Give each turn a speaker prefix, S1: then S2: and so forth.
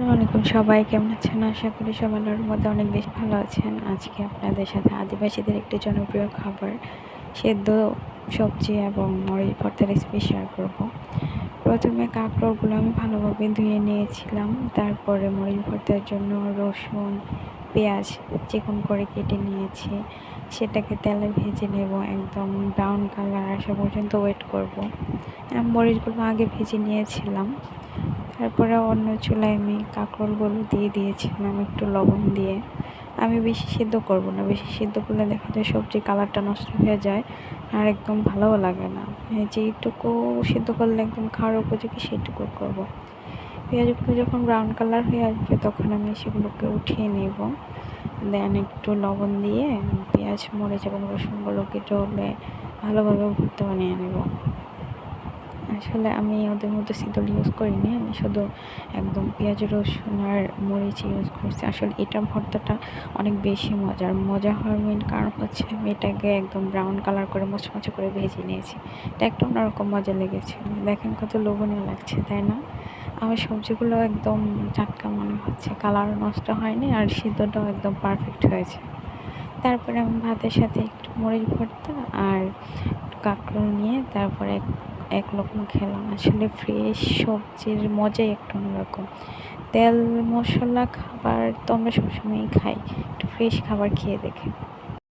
S1: আসসালামু আলাইকুম, সবাই কেমন আছেন? আশা করি সবাই আল্লাহর মধ্যে অনেক বেশি ভালো আছেন। আজকে আপনাদের সাথে আদিবাসীদের একটি জনপ্রিয় খাবার সেদ্ধ সবজি এবং মরিচ ভর্তা রেসিপি শেয়ার করব। প্রথমে কাঁকরোলগুলো আমি ভালোভাবে ধুয়ে নিয়েছিলাম। তারপরে মরিচ ভর্তার জন্য রসুন, পেঁয়াজ চিকন করে কেটে নিয়েছি। সেটাকে তেলে ভেজে নেব, একদম ব্রাউন কালার আসা পর্যন্ত ওয়েট করব। মরিচগুলো আগে ভেজে নিয়েছিলাম। তারপরে অন্য চুলায় আমি কাঁকরোলগুলো দিয়ে দিয়েছিলাম একটু লবণ দিয়ে। আমি বেশি সিদ্ধ করব না, বেশি সিদ্ধ করলে দেখা যায় সবজির কালারটা নষ্ট হয়ে যায় আর একদম ভালোও লাগে না। যেইটুকু সিদ্ধ করলে একদম খাওয়ার উপযোগী সেইটুকু করব। পেঁয়াজগুলো যখন ব্রাউন কালার হয়ে আসবে তখন আমি সেগুলোকে উঠিয়ে নেব। দেন একটু লবণ দিয়ে পেঁয়াজ, মরিচ এবং রসুনগুলোকে ডলে ভালোভাবে ভর্তা বানিয়ে নেব। আসলে আমি ওদের মধ্যে সিদ্ধল ইউজ করিনি, আমি শুধু একদম পেঁয়াজ, রসুন আর মরিচ ইউজ করছি। আসলে এটা ভর্তাটা অনেক বেশি মজা হওয়ার মেন কারণ হচ্ছে আমি এটাকে একদম ব্রাউন কালার করে মুচমুচে করে ভেজে নিয়েছি। এটা একটা অন্যরকম মজা লেগেছিল। দেখেন কত লোভনীয় লাগছে, তাই না? আমার সবজিগুলো একদম টাটকা মনে হচ্ছে, কালারও নষ্ট হয়নি আর সিদ্ধটাও একদম পারফেক্ট হয়েছে। তারপরে আমি ভাতের সাথে একটু মরিচ ভর্তা আর কাঁকরোল নিয়ে তারপরে এক লোকমা খেলাম। আসলে ফ্রেশ সবজির মজাই একটা অন্যরকম। তেল মশলা খাবার তো আমরা সবসময়ই খাই, একটু ফ্রেশ খাবার খেয়ে দেখে।